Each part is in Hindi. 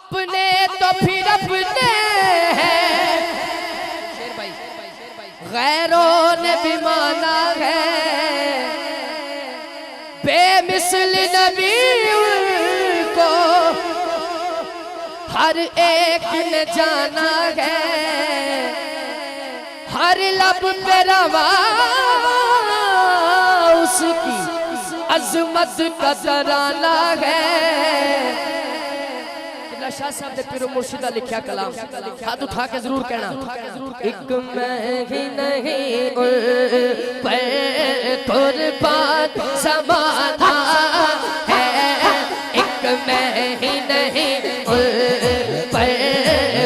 अपने तो फिर अपने हैं, गैरों ने भी माना है, बेमिसल नबी को हर एक ने जाना है, हर लब पे रवा उसकी अजमत का तराना है। शाह साहब ने पीरो मुर्शिदा लिखा कलाम, हाथ उठा के जरूर कहना, एक मैं ही नहीं पर कुर्बान ज़माना है, एक मैं ही नहीं पर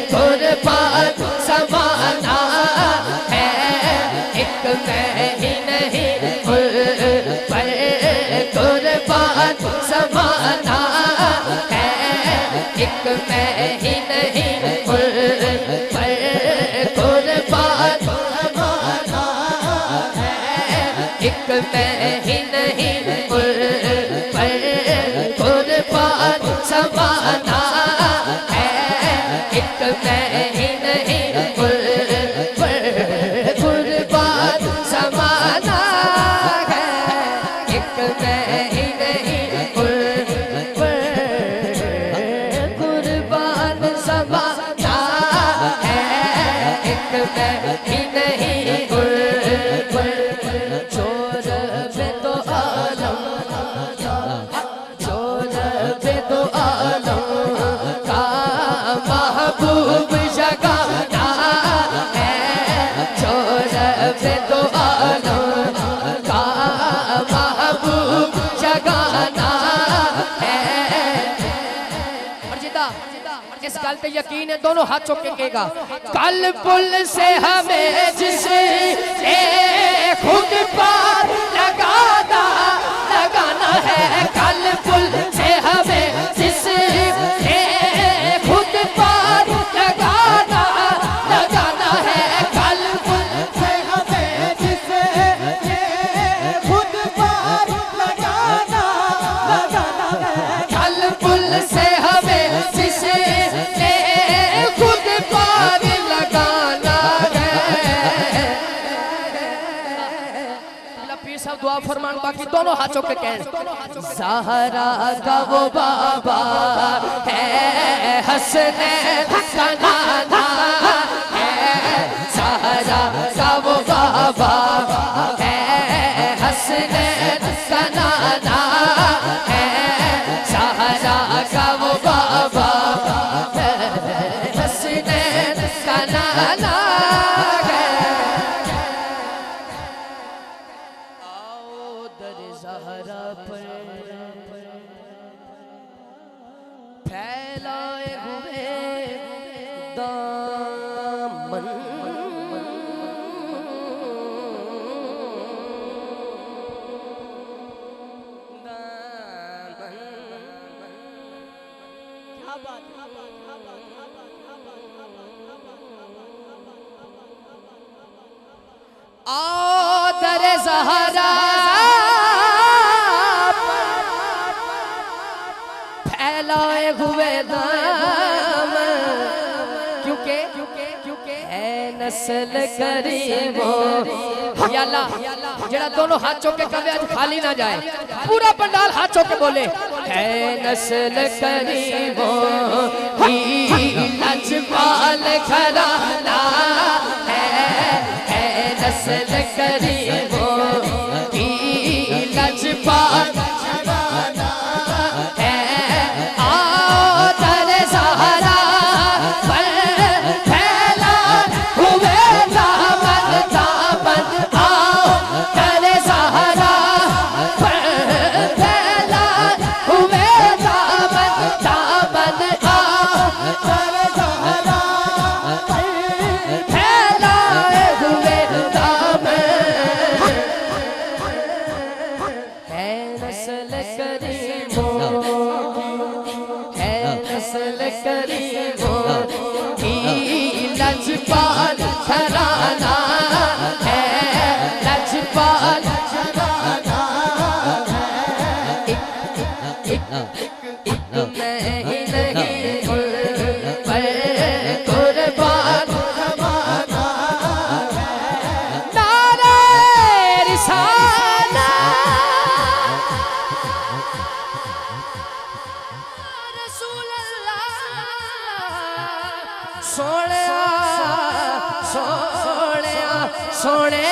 कुर्बान ज़माना है, एक मैं ही नहीं पर कुर्बान ज़माना है, एक मैं ही नहीं पर कुर्बान ज़माना है, एक मैं ही नहीं पर कुर्बान ज़माना है, एक मैं ही नहीं पर कुर्बान ज़माना है, एक मैं ही नहीं कुर्बान ज़माना है, एक मैं ही नहीं चोर पे तो आलम, चोर पे तो आलम का महबूब जगाना है, चोर पे तो आलम का महबूब जगाना है। इस गल पे यकीन है, दोनों हाथ चौक के कहेगा, कल पुल से हमें जिसे खुद पार लगाना है, कल पुल से हमें जिसे खुद पार लगाना है, कल पुल से हमें जिसे खुद पार लगाना है, कल पुल से हमें जिसे खुद पार लगाना है। पीर साहब दुआ फरमान, बाकी दोनों हाथों के कहें, ज़हरा का वो बाबा है, हसनैन का नाना है, ज़हरा का वो बाबा है, हसनैन का नाना है, ज़हरा का वो बाबा है, हसनैन का नाना है। आओ दर ज़हरा पर फैलाए हुए दामन, आओ दर ज़हरा फैलाए हुए दामन, क्योंकि है नस्ल करीमो, या अल्लाह जरा दोनों हाथ चौके कवे आज खाली ना जाए, पूरा पंडाल हाथ चौके बोले, है नस्ल करीमो लजपाल घराना है नस्ल करीमो लजपाल घराना है। आओ दर ज़हरा पर फैला हुए दामन दामन, आओ दर ज़हरा पर फैला हुए दामन दामन, आओ दर ज़हरा पर फैलाए हुए दामन, है नस्ल करीमो है नस्ल करीमो लजपाल घराना है, लजपाल घराना है। एक मैं ही नहीं सोने सोने सोने